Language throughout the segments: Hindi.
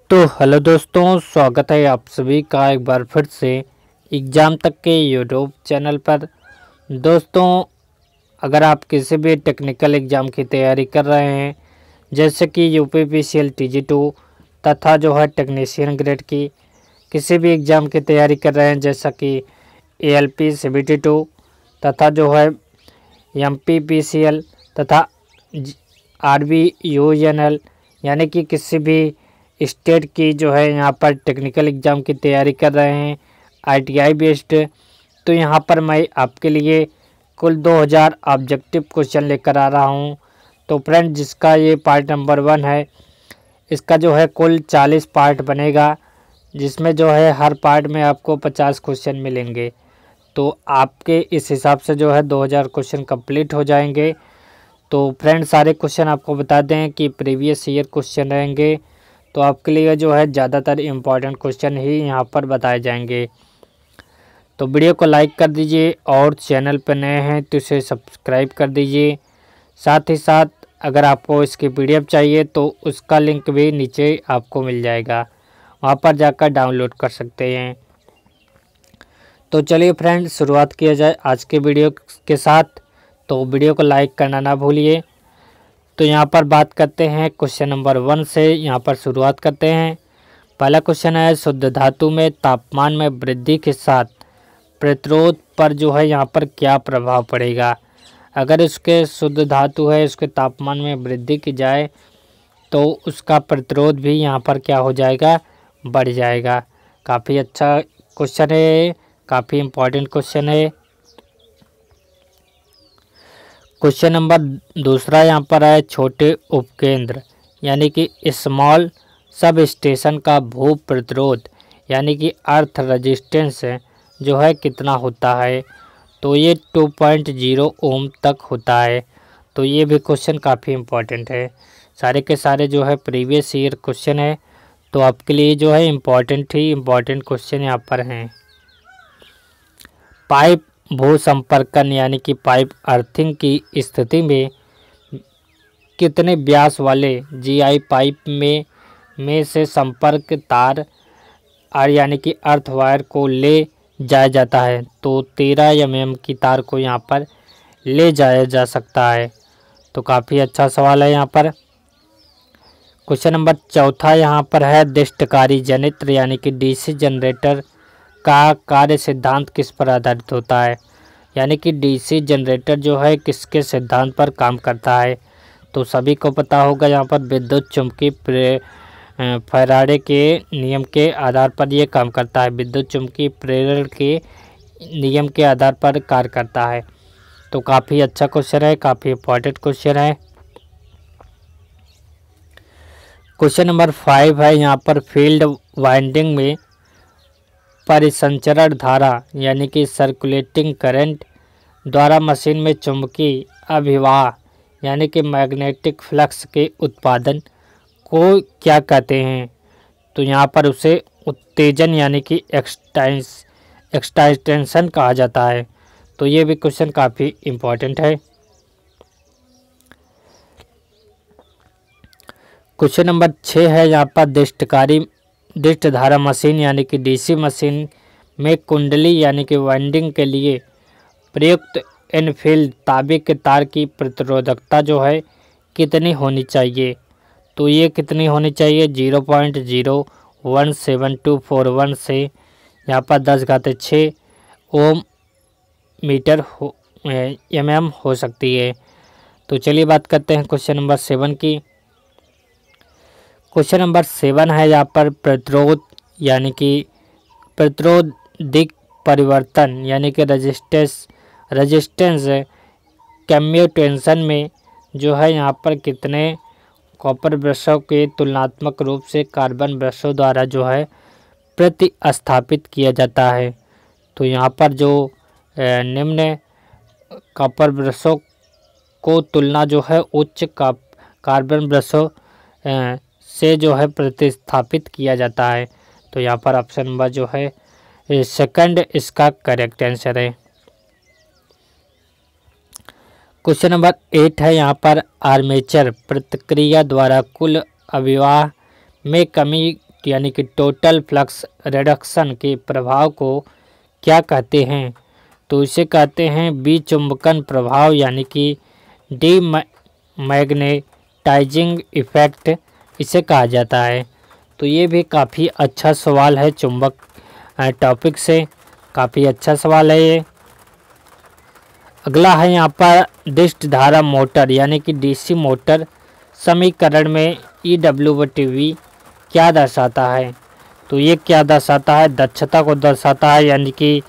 तो हेलो दोस्तों, स्वागत है आप सभी का एक बार फिर से एग्ज़ाम तक के यूट्यूब चैनल पर। दोस्तों, अगर आप किसी भी टेक्निकल एग्ज़ाम की तैयारी कर रहे हैं, जैसे कि यूपीपीसीएल टीजी2 तथा जो है टेक्नीशियन ग्रेड की किसी भी एग्ज़ाम की तैयारी कर रहे हैं, जैसा कि एएलपी सीबीटी2 तथा जो है एमपीपीसीएल तथा आरबीयूएनएल, यानी कि किसी भी स्टेट की जो है यहाँ पर टेक्निकल एग्ज़ाम की तैयारी कर रहे हैं आईटीआई बेस्ड, तो यहाँ पर मैं आपके लिए कुल 2000 ऑब्जेक्टिव क्वेश्चन लेकर आ रहा हूँ। तो फ्रेंड, जिसका ये पार्ट नंबर 1 है, इसका जो है कुल 40 पार्ट बनेगा, जिसमें जो है हर पार्ट में आपको 50 क्वेश्चन मिलेंगे। तो आपके इस हिसाब से जो है 2000 क्वेश्चन कंप्लीट हो जाएंगे। तो फ्रेंड, सारे क्वेश्चन आपको बता दें कि प्रीवियस ईयर क्वेश्चन रहेंगे, तो आपके लिए जो है ज़्यादातर इम्पॉर्टेंट क्वेश्चन ही यहाँ पर बताए जाएंगे। तो वीडियो को लाइक कर दीजिए और चैनल पर नए हैं तो इसे सब्सक्राइब कर दीजिए। साथ ही साथ अगर आपको इसकी पीडीएफ चाहिए तो उसका लिंक भी नीचे आपको मिल जाएगा, वहाँ पर जाकर डाउनलोड कर सकते हैं। तो चलिए फ्रेंड, शुरुआत किया जाए आज के वीडियो के साथ। तो वीडियो को लाइक करना ना भूलिए। तो यहाँ पर बात करते हैं क्वेश्चन नंबर 1 से, यहाँ पर शुरुआत करते हैं। पहला क्वेश्चन है, शुद्ध धातु में तापमान में वृद्धि के साथ प्रतिरोध पर जो है यहाँ पर क्या प्रभाव पड़ेगा। अगर इसके शुद्ध धातु है, इसके तापमान में वृद्धि की जाए तो उसका प्रतिरोध भी यहाँ पर क्या हो जाएगा, बढ़ जाएगा। काफ़ी अच्छा क्वेश्चन है, काफ़ी इम्पोर्टेंट क्वेश्चन है। क्वेश्चन नंबर 2 यहाँ पर है, छोटे उपकेंद्र यानी कि स्मॉल सब स्टेशन का भू प्रतिरोध यानी कि अर्थ रेजिस्टेंस जो है कितना होता है। तो ये 2.0 ओम तक होता है। तो ये भी क्वेश्चन काफ़ी इम्पोर्टेंट है। सारे के सारे जो है प्रीवियस ईयर क्वेश्चन है, तो आपके लिए जो है इम्पोर्टेंट क्वेश्चन यहाँ पर हैं। पाइप भू संपर्कन यानी कि पाइप अर्थिंग की स्थिति में कितने व्यास वाले जीआई पाइप में से संपर्क तार यानी कि अर्थ वायर को ले जाया जाता है। तो 13 एमएम की तार को यहाँ पर ले जाया जा सकता है। तो काफ़ी अच्छा सवाल है यहाँ पर। क्वेश्चन नंबर 4 यहाँ पर है, दृष्टकारी जनित्र यानी कि डीसी जनरेटर का कार्य सिद्धांत किस पर आधारित होता है। यानी कि डीसी जनरेटर जो है किसके सिद्धांत पर काम करता है। तो सभी को पता होगा, यहाँ पर विद्युत चुम्बकीय फैराडे के नियम के आधार पर ये काम करता है। विद्युत चुम्बकीय प्रेरण के नियम के आधार पर कार्य करता है। तो काफ़ी अच्छा क्वेश्चन है, काफ़ी इम्पोर्टेंट क्वेश्चन है। क्वेश्चन नंबर 5 है, यहाँ पर फील्ड वाइंडिंग में परिसंचरण धारा यानी कि सर्कुलेटिंग करंट द्वारा मशीन में चुंबकीय अभिवाह यानी कि मैग्नेटिक फ्लक्स के उत्पादन को क्या कहते हैं। तो यहाँ पर उसे उत्तेजन यानी कि एक्सटाइटेशन कहा जाता है। तो ये भी क्वेश्चन काफ़ी इम्पोर्टेंट है। क्वेश्चन नंबर 6 है, यहाँ पर दृष्ट धारा मशीन यानी कि डीसी मशीन में कुंडली यानी कि वाइंडिंग के लिए प्रयुक्त इनफील्ड तांबे के तार की प्रतिरोधकता जो है कितनी होनी चाहिए। तो ये कितनी होनी चाहिए, 0.017241 से यहाँ पर 10⁻6 ओम मीटर एमएम हो सकती है। तो चलिए बात करते हैं क्वेश्चन नंबर 7 की। क्वेश्चन नंबर 7 है, यहाँ पर प्रतिरोध यानी कि प्रतिरोधिक परिवर्तन यानी कि रेजिस्टेंस कम्यूटेशन में जो है यहाँ पर कितने कॉपर ब्रशों के तुलनात्मक रूप से कार्बन ब्रशों द्वारा जो है प्रतिस्थापित किया जाता है। तो यहाँ पर जो निम्न कॉपर ब्रशों को तुलना जो है उच्च कार्बन ब्रशों से जो है प्रतिस्थापित किया जाता है। तो यहाँ पर ऑप्शन नंबर जो है सेकंड इसका करेक्ट आंसर है। क्वेश्चन नंबर 8 है, यहाँ पर आर्मेचर प्रतिक्रिया द्वारा कुल अभिवाह में कमी यानी कि टोटल फ्लक्स रिडक्शन के प्रभाव को क्या कहते हैं? तो इसे कहते हैं विचुंबकन प्रभाव यानी कि डीमैग्नेटाइजिंग इफेक्ट इसे कहा जाता है। तो ये भी काफ़ी अच्छा सवाल है, चुंबक टॉपिक से काफ़ी अच्छा सवाल है ये। अगला है यहाँ पर डिस्क धारा मोटर यानी कि डीसी मोटर समीकरण में EW/V क्या दर्शाता है? तो ये क्या दर्शाता है? दक्षता को दर्शाता है यानी कि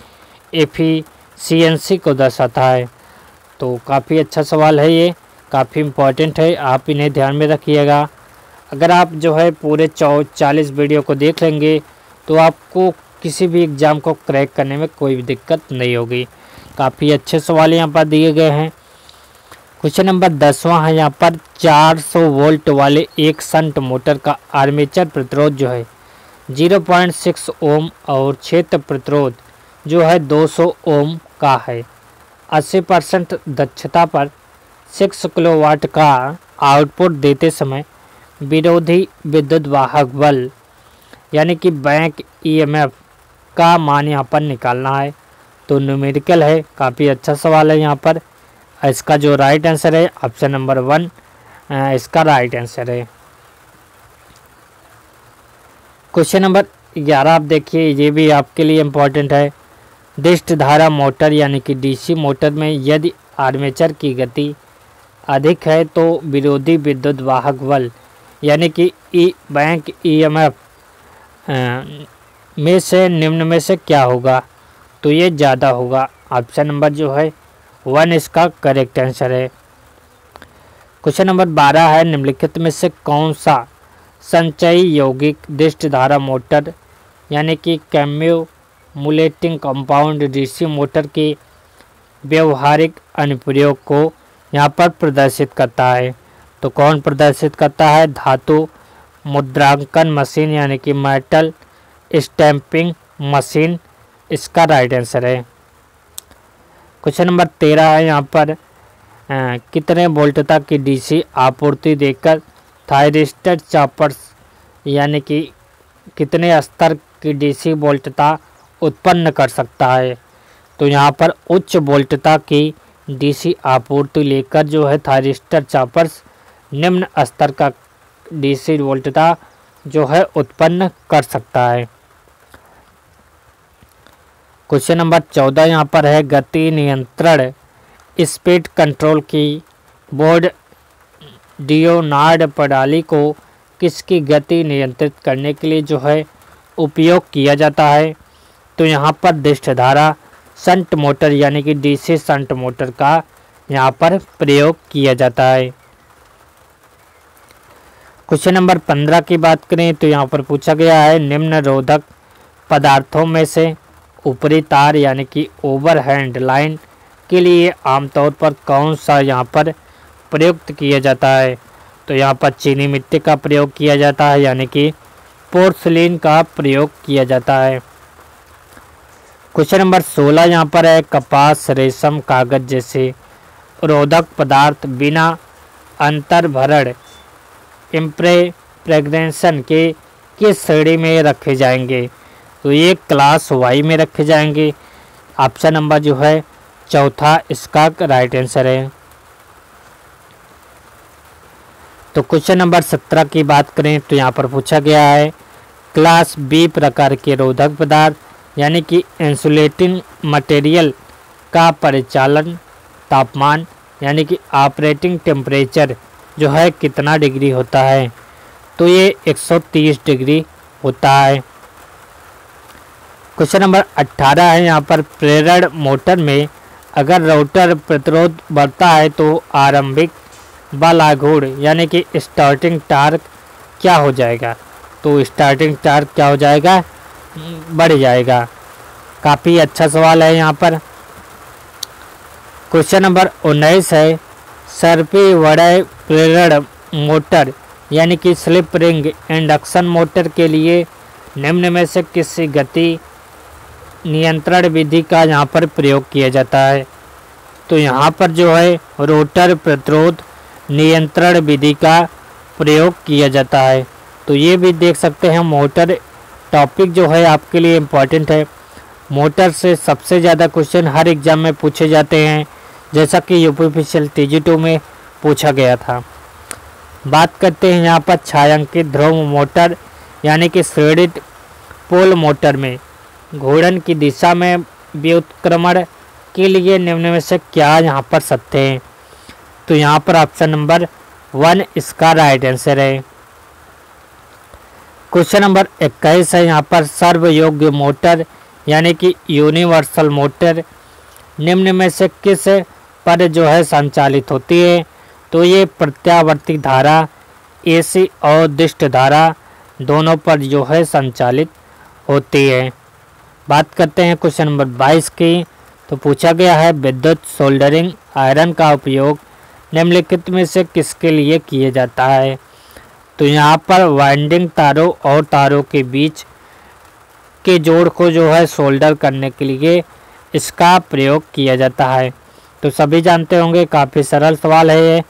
एफिशिएंसी को दर्शाता है। तो काफ़ी अच्छा सवाल है ये, काफ़ी इम्पोर्टेंट है, आप इन्हें ध्यान में रखिएगा। अगर आप जो है पूरे 40 वीडियो को देख लेंगे तो आपको किसी भी एग्ज़ाम को क्रैक करने में कोई भी दिक्कत नहीं होगी। काफ़ी अच्छे सवाल यहाँ पर दिए गए हैं। क्वेश्चन नंबर 10वां है यहाँ पर 400 वोल्ट वाले एक शंट मोटर का आर्मेचर प्रतिरोध जो है 0.6 ओम और क्षेत्र प्रतिरोध जो है 200 ओम का है। 80% दक्षता पर 6 किलोवाट का आउटपुट देते समय विरोधी विद्युत वाहक बल यानी कि बैक EMF का मान यहाँ पर निकालना है। तो न्यूमेरिकल है, काफ़ी अच्छा सवाल है यहाँ पर। इसका जो राइट आंसर है ऑप्शन नंबर 1 इसका राइट आंसर है। क्वेश्चन नंबर 11 आप देखिए, ये भी आपके लिए इम्पोर्टेंट है। डिस्क धारा मोटर यानी कि डीसी मोटर में यदि आर्मेचर की गति अधिक है तो विरोधी विद्युत वाहक बल यानी कि बैक EMF में से निम्न में से क्या होगा? तो ये ज़्यादा होगा। ऑप्शन नंबर जो है 1 इसका करेक्ट आंसर है। क्वेश्चन नंबर 12 है, निम्नलिखित में से कौन सा संचयी यौगिक डिस्क धारा मोटर यानी कि कम्यूमुलेटिंग कंपाउंड डीसी मोटर के व्यवहारिक अनुप्रयोग को यहाँ पर प्रदर्शित करता है? तो कौन प्रदर्शित करता है? धातु मुद्रांकन मशीन यानी कि मेटल स्टैंपिंग मशीन इसका राइट आंसर है। क्वेश्चन नंबर 13 है यहाँ पर कितने वोल्टता की डीसी आपूर्ति देकर थायरिस्टर चॉपर्स यानी कि कितने स्तर की डीसी वोल्टता उत्पन्न कर सकता है? तो यहाँ पर उच्च वोल्टता की डीसी आपूर्ति लेकर जो है थायरिस्टर चॉपर्स निम्न स्तर का डीसी वोल्टता जो है उत्पन्न कर सकता है। क्वेश्चन नंबर 14 यहाँ पर है, गति नियंत्रण स्पीड कंट्रोल की बोर्ड डियोनार्ड प्रणाली को किसकी गति नियंत्रित करने के लिए जो है उपयोग किया जाता है? तो यहाँ पर डिस्क धारा शंट मोटर यानी कि डीसी शंट मोटर का यहाँ पर प्रयोग किया जाता है। क्वेश्चन नंबर 15 की बात करें तो यहाँ पर पूछा गया है, निम्न रोधक पदार्थों में से ऊपरी तार यानी कि ओवरहेड लाइन के लिए आमतौर पर कौन सा यहाँ पर प्रयुक्त किया जाता है? तो यहाँ पर चीनी मिट्टी का प्रयोग किया जाता है यानी कि पोर्सिलीन का प्रयोग किया जाता है। क्वेश्चन नंबर 16 यहाँ पर है, कपास रेशम कागज जैसे रोधक पदार्थ बिना अंतर्भरण इम्प्रेग्नेशन के किस श्रेणी में रखे जाएंगे? तो ये क्लास वाई में रखे जाएंगे। ऑप्शन नंबर जो है चौथा इसका राइट आंसर है। तो क्वेश्चन नंबर 17 की बात करें तो यहाँ पर पूछा गया है, क्लास बी प्रकार के रोधक पदार्थ यानी कि इंसुलेटिंग मटेरियल का परिचालन तापमान यानी कि ऑपरेटिंग टेम्परेचर जो है कितना डिग्री होता है? तो ये 130 डिग्री होता है। क्वेश्चन नंबर 18 है यहाँ पर, प्रेरण मोटर में अगर रोटर प्रतिरोध बढ़ता है तो आरंभिक बल आघूर्ण यानी कि स्टार्टिंग टार्क क्या हो जाएगा? तो स्टार्टिंग टार्क क्या हो जाएगा? बढ़ जाएगा। काफ़ी अच्छा सवाल है यहाँ पर। क्वेश्चन नंबर 19 है, सर्पी वड़य प्रेरण मोटर यानी कि स्लिप रिंग इंडक्शन मोटर के लिए निम्न में से किस गति नियंत्रण विधि का यहाँ पर प्रयोग किया जाता है? तो यहाँ पर जो है रोटर प्रतिरोध नियंत्रण विधि का प्रयोग किया जाता है। तो ये भी देख सकते हैं। मोटर टॉपिक जो है आपके लिए इम्पॉर्टेंट है। मोटर से सबसे ज़्यादा क्वेश्चन हर एग्ज़ाम में पूछे जाते हैं, जैसा कि यूपीपीसीएल TG2 में पूछा गया था। बात करते हैं यहाँ पर छायांकित ध्रुव मोटर यानी कि श्रेणित पोल मोटर में घूर्णन की दिशा में व्युत्क्रमण के लिए निम्न में से क्या यहाँ पर सत्य है? तो यहाँ पर ऑप्शन नंबर 1 इसका राइट आंसर है। क्वेश्चन नंबर 21 है यहाँ पर सर्वयोग्य मोटर यानी कि यूनिवर्सल मोटर निम्न में से किस पर जो है संचालित होती है? तो ये प्रत्यावर्ती धारा, AC और दिष्ट धारा दोनों पर जो है संचालित होती है। बात करते हैं क्वेश्चन नंबर 22 की। तो पूछा गया है विद्युत सोल्डरिंग आयरन का उपयोग निम्नलिखित में से किसके लिए किया जाता है? तो यहाँ पर वाइंडिंग तारों और तारों के बीच के जोड़ को जो है सोल्डर करने के लिए इसका प्रयोग किया जाता है। तो सभी जानते होंगे, काफ़ी सरल सवाल है ये।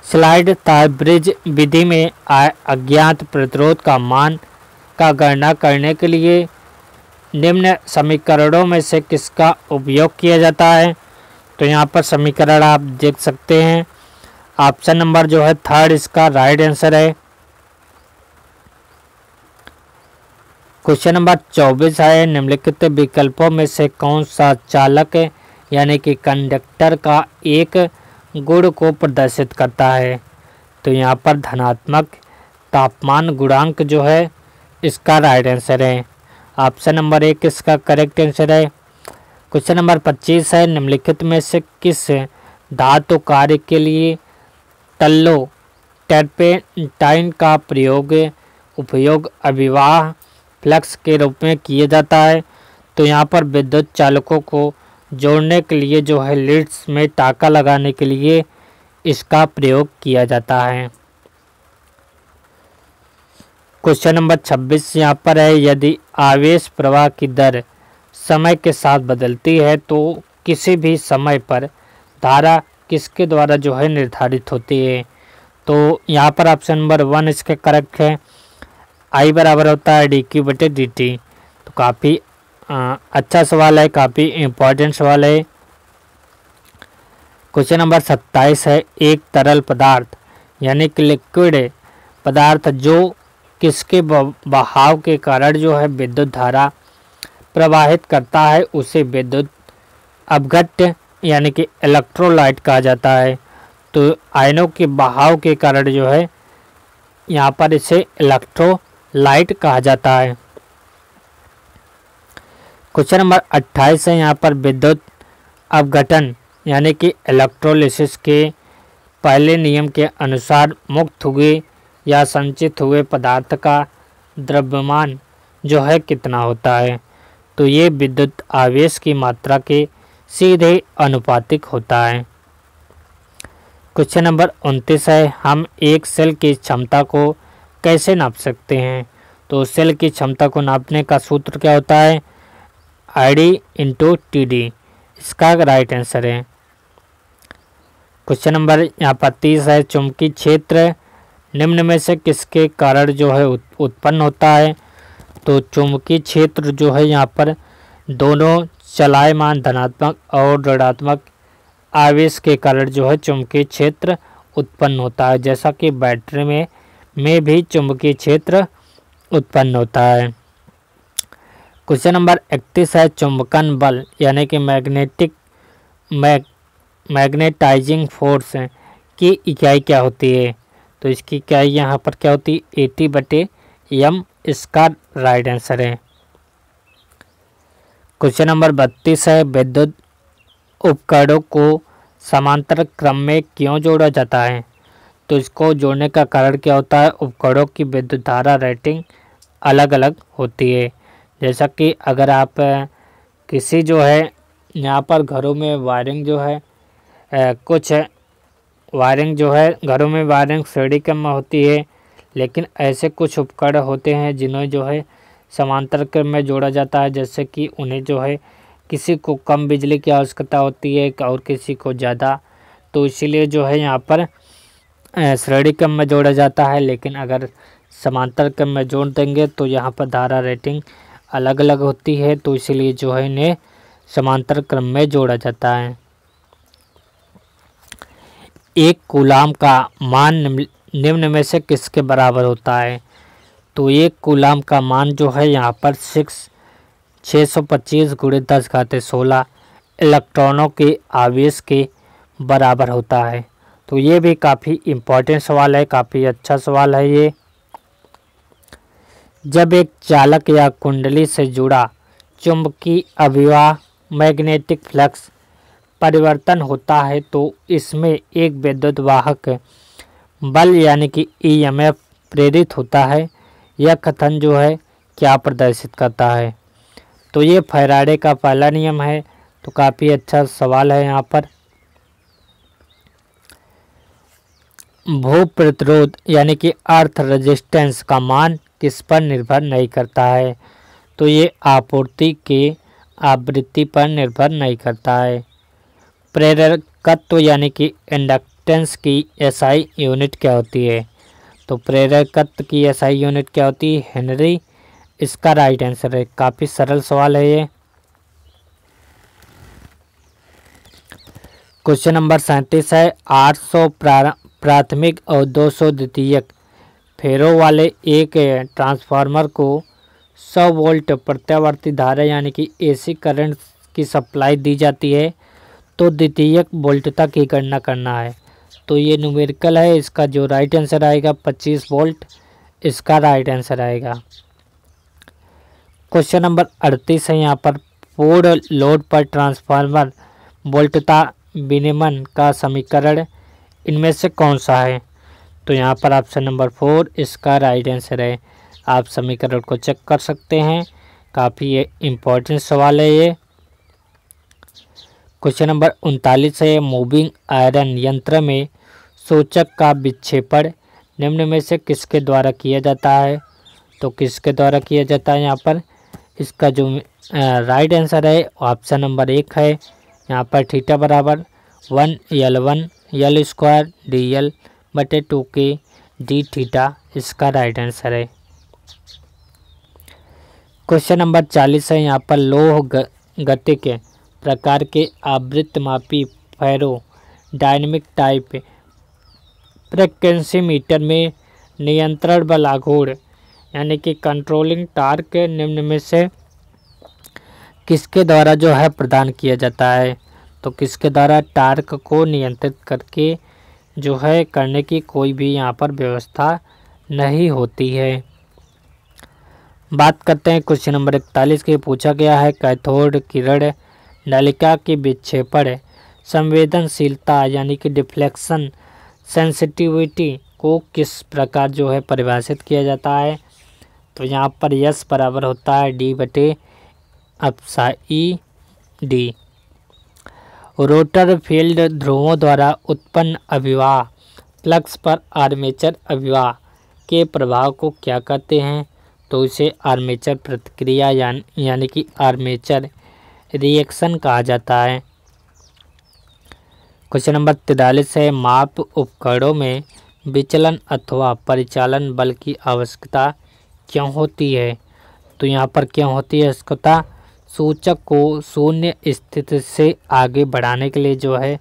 स्लाइड तार ब्रिज विधि में अज्ञात प्रतिरोध का मान का गणना करने के लिए निम्न समीकरणों में से किसका उपयोग किया जाता है? तो यहाँ पर समीकरण आप देख सकते हैं। ऑप्शन नंबर जो है 3 इसका राइट आंसर है। क्वेश्चन नंबर 24 है निम्नलिखित विकल्पों में से कौन सा चालक यानी कि कंडक्टर का एक गुण को प्रदर्शित करता है? तो यहाँ पर धनात्मक तापमान गुणांक जो है इसका राइट आंसर है। ऑप्शन नंबर 1 इसका करेक्ट आंसर है। क्वेश्चन नंबर 25 है निम्नलिखित में से किस धातु कार्य के लिए टल्लो टर्पेंटाइन का उपयोग अभिवाह फ्लक्स के रूप में किया जाता है? तो यहाँ पर विद्युत चालकों को जोड़ने के लिए जो है लीड्स में टाँका लगाने के लिए इसका प्रयोग किया जाता है। क्वेश्चन नंबर 26 यहाँ पर है यदि आवेश प्रवाह की दर समय के साथ बदलती है तो किसी भी समय पर धारा किसके द्वारा जो है निर्धारित होती है? तो यहाँ पर ऑप्शन नंबर 1 इसका करेक्ट है। I बराबर होता है dq/dt। तो काफ़ी अच्छा सवाल है, काफ़ी इम्पोर्टेंट सवाल है। क्वेश्चन नंबर 27 है एक तरल पदार्थ यानी कि लिक्विड पदार्थ जो किसके बहाव के कारण जो है विद्युत धारा प्रवाहित करता है उसे विद्युत अपघट्य यानी कि इलेक्ट्रोलाइट कहा जाता है। तो आयनों के बहाव के कारण जो है यहाँ पर इसे इलेक्ट्रोलाइट कहा जाता है। क्वेश्चन नंबर 28 है यहाँ पर विद्युत अपघटन यानी कि इलेक्ट्रोलिसिस के पहले नियम के अनुसार मुक्त हुए या संचित हुए पदार्थ का द्रव्यमान जो है कितना होता है? तो ये विद्युत आवेश की मात्रा के सीधे अनुपातिक होता है। क्वेश्चन नंबर 29 है हम एक सेल की क्षमता को कैसे नाप सकते हैं? तो सेल की क्षमता को नापने का सूत्र क्या होता है? ID/TD इसका राइट आंसर है। क्वेश्चन नंबर यहाँ पर 30 है चुंबकीय क्षेत्र निम्न में से किसके कारण जो है उत्पन्न होता है? तो चुंबकीय क्षेत्र जो है यहाँ पर दोनों चलायमान धनात्मक और ऋणात्मक आवेश के कारण जो है चुंबकीय क्षेत्र उत्पन्न होता है, जैसा कि बैटरी में भी चुंबकीय क्षेत्र उत्पन्न होता है। क्वेश्चन नंबर 31 है चुंबकन बल यानी कि मैग्नेटाइजिंग फोर्स की इकाई क्या होती है? तो इसकी इकाई यहाँ पर क्या होती है? AT/m इसका राइट आंसर है। क्वेश्चन नंबर 32 है विद्युत उपकरणों को समांतर क्रम में क्यों जोड़ा जाता है? तो इसको जोड़ने का कारण क्या होता है? उपकरणों की विद्युत धारा रेटिंग अलग अलग होती है। जैसा कि अगर आप किसी जो है यहाँ पर घरों में वायरिंग जो है कुछ वायरिंग जो है घरों में वायरिंग श्रेणी क्रम में होती है, लेकिन ऐसे कुछ उपकरण होते हैं जिन्हें जो है समांतर क्रम में जोड़ा जाता है, जैसे कि उन्हें जो है किसी को कम बिजली की आवश्यकता होती है और किसी को ज़्यादा, तो इसीलिए जो है यहाँ पर श्रेणी क्रम में जोड़ा जाता है। लेकिन अगर समांतर क्रम में जोड़ देंगे तो यहाँ पर धारा रेटिंग अलग अलग होती है, तो इसलिए जो है इन्हें समांतर क्रम में जोड़ा जाता है। एक कूलाम का मान निम्न में से किसके बराबर होता है? तो एक कूलाम का मान जो है यहाँ पर 625 × 10⁻16 इलेक्ट्रॉनों के आवेश के बराबर होता है। तो ये भी काफ़ी इम्पोर्टेंट सवाल है, काफ़ी अच्छा सवाल है ये। जब एक चालक या कुंडली से जुड़ा चुंबकीय अभिवाह मैग्नेटिक फ्लक्स परिवर्तन होता है तो इसमें एक विद्युत वाहक बल यानी कि ईएमएफ प्रेरित होता है। यह कथन जो है क्या प्रदर्शित करता है? तो ये फैराडे का पहला नियम है। तो काफ़ी अच्छा सवाल है यहाँ पर। भू प्रतिरोध यानी कि अर्थ रेजिस्टेंस का मान किस पर निर्भर नहीं करता है? तो ये आपूर्ति के आवृत्ति पर निर्भर नहीं करता है। प्रेरकत्व यानी कि इंडक्टेंस की एसआई यूनिट क्या होती है? तो प्रेरकत्व की एसआई यूनिट क्या होती है? हेनरी। इसका राइट आंसर है। काफ़ी सरल सवाल है ये। क्वेश्चन नंबर 37 है 800 प्राथमिक और 200 द्वितीयक फेरों वाले एक ट्रांसफार्मर को 100 वोल्ट प्रत्यावर्ती धारा यानी कि एसी करंट की सप्लाई दी जाती है तो द्वितीयक वोल्टता की गणना करना है। तो ये न्यूमेरिकल है। इसका जो राइट आंसर आएगा 25 वोल्ट, इसका राइट आंसर आएगा। क्वेश्चन नंबर 38 है यहाँ पर पूर्ण लोड पर ट्रांसफार्मर वोल्टता विनियमन का समीकरण इनमें से कौन सा है? तो यहाँ पर ऑप्शन नंबर 4 इसका राइट आंसर है। आप समीकरण को चेक कर सकते हैं, काफ़ी ये इम्पोर्टेंट सवाल है ये। क्वेश्चन नंबर 39 है मूविंग आयरन यंत्र में सूचक का विक्षेपण निम्न में से किसके द्वारा किया जाता है? तो किसके द्वारा किया जाता है यहाँ पर? इसका जो राइट आंसर है ऑप्शन नंबर 1 है। यहाँ पर थीटा बराबर 1L1 L² DL/2K d theta, इसका राइट आंसर है। क्वेश्चन नंबर 40 है यहाँ पर लौह गतिक प्रकार के आवृत्तिमापी फेरो डायनेमिक टाइप फ्रीक्वेंसी मीटर में नियंत्रण बल आघूर्ण यानी कि कंट्रोलिंग टार्क निम्न में से किसके द्वारा जो है प्रदान किया जाता है? तो किसके द्वारा टार्क को नियंत्रित करके जो है करने की कोई भी यहाँ पर व्यवस्था नहीं होती है। बात करते हैं क्वेश्चन नंबर 41 के। पूछा गया है कैथोड किरण नलिका की विक्षेपण संवेदनशीलता यानी कि डिफ्लेक्शन सेंसिटिविटी को किस प्रकार जो है परिभाषित किया जाता है? तो यहाँ पर यस बराबर होता है D/E/D। रोटर फील्ड ध्रुवों द्वारा उत्पन्न अभिवाह फ्लक्स पर आर्मेचर अभिवाह के प्रभाव को क्या कहते हैं? तो इसे आर्मेचर प्रतिक्रिया यानी कि आर्मेचर रिएक्शन कहा जाता है। क्वेश्चन नंबर 43 है माप उपकरणों में विचलन अथवा परिचालन बल की आवश्यकता क्यों होती है? तो यहाँ पर क्यों होती है आवश्यकता? सूचक को शून्य स्थिति से आगे बढ़ाने के लिए जो है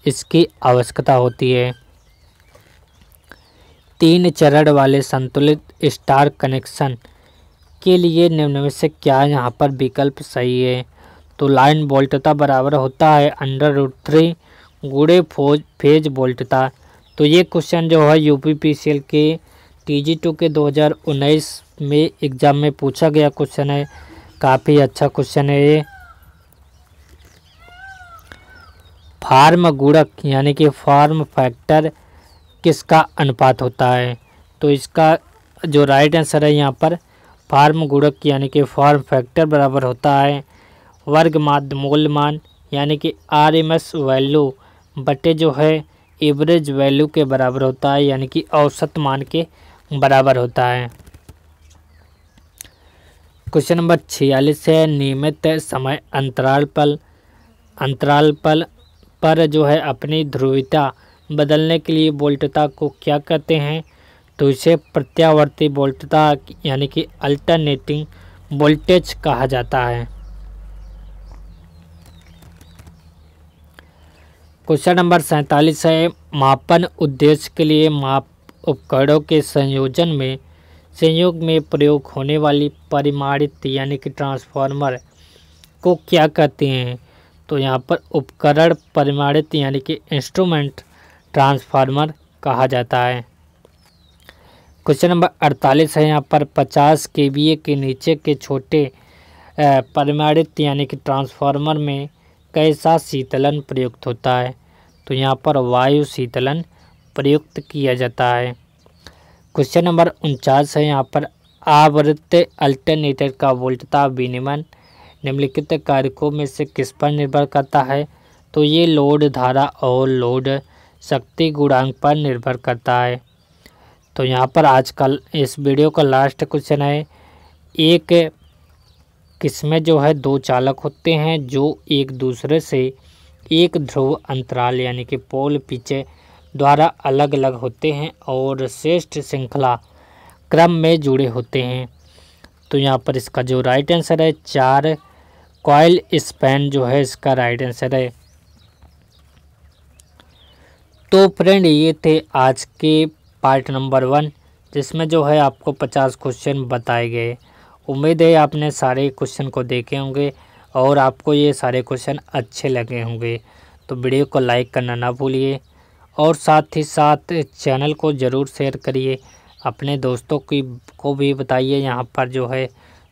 इसकी आवश्यकता होती है। 3 चरण वाले संतुलित स्टार कनेक्शन के लिए निम्न में से क्या यहाँ पर विकल्प सही है? तो लाइन वोल्टता बराबर होता है √3 गुणे फेज वोल्टता। तो ये क्वेश्चन जो है यूपीपीसीएल के TG2 के 2019 में एग्ज़ाम में पूछा गया क्वेश्चन है, काफ़ी अच्छा क्वेश्चन है ये। फार्म गुणक यानी कि फॉर्म फैक्टर किसका अनुपात होता है? तो इसका जो राइट आंसर है यहाँ पर फार्म गुणक यानी कि फॉर्म फैक्टर बराबर होता है वर्ग माध्य मूल्यमान यानी कि RMS वैल्यू बटे जो है एवरेज वैल्यू के बराबर होता है यानी कि औसत मान के बराबर होता है। क्वेश्चन नंबर 46 है नियमित समय अंतराल पर जो है अपनी ध्रुवीयता बदलने के लिए वोल्टता को क्या कहते हैं? तो इसे प्रत्यावर्ती वोल्टता यानी कि अल्टरनेटिंग वोल्टेज कहा जाता है। क्वेश्चन नंबर 47 है, मापन उद्देश्य के लिए माप उपकरणों के संयोग में प्रयोग होने वाली परिमाणित यानी कि ट्रांसफार्मर को क्या कहते हैं। तो यहाँ पर उपकरण परिमाणित यानी कि इंस्ट्रूमेंट ट्रांसफार्मर कहा जाता है। क्वेश्चन नंबर 48 है, यहाँ पर 50 kVA के नीचे के छोटे परिमाणित यानी कि ट्रांसफार्मर में कैसा शीतलन प्रयुक्त होता है। तो यहाँ पर वायु शीतलन प्रयुक्त किया जाता है। क्वेश्चन नंबर 49 है, यहाँ पर आवर्त अल्टरनेटर का वोल्टता विनियमन निम्नलिखित कारकों में से किस पर निर्भर करता है। तो ये लोड धारा और लोड शक्ति गुणांक पर निर्भर करता है। तो यहाँ पर आज का इस वीडियो का लास्ट क्वेश्चन है, एक किस्में जो है दो चालक होते हैं जो एक दूसरे से एक ध्रुव अंतराल यानी कि पोल पीछे द्वारा अलग अलग होते हैं और श्रेष्ठ श्रृंखला क्रम में जुड़े होते हैं। तो यहाँ पर इसका जो राइट आंसर है 4 कॉइल स्पैन जो है इसका राइट आंसर है। तो फ्रेंड ये थे आज के पार्ट नंबर 1 जिसमें जो है आपको 50 क्वेश्चन बताए गए। उम्मीद है आपने सारे क्वेश्चन को देखे होंगे और आपको ये सारे क्वेश्चन अच्छे लगे होंगे। तो वीडियो को लाइक करना ना भूलिए और साथ ही साथ चैनल को ज़रूर शेयर करिए, अपने दोस्तों को भी बताइए। यहाँ पर जो है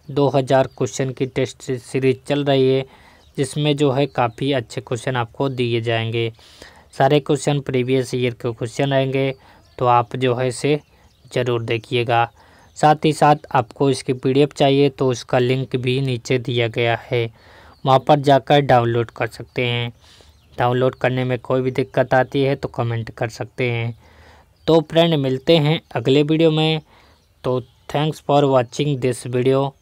2000 क्वेश्चन की टेस्ट सीरीज़ चल रही है जिसमें जो है काफ़ी अच्छे क्वेश्चन आपको दिए जाएंगे। सारे क्वेश्चन प्रीवियस ईयर के क्वेश्चन रहेंगे, तो आप जो है इसे ज़रूर देखिएगा। साथ ही साथ आपको इसकी PDF चाहिए तो उसका लिंक भी नीचे दिया गया है, वहाँ पर जाकर डाउनलोड कर सकते हैं। डाउनलोड करने में कोई भी दिक्कत आती है तो कमेंट कर सकते हैं। तो फ्रेंड मिलते हैं अगले वीडियो में। तो thanks for watching this video.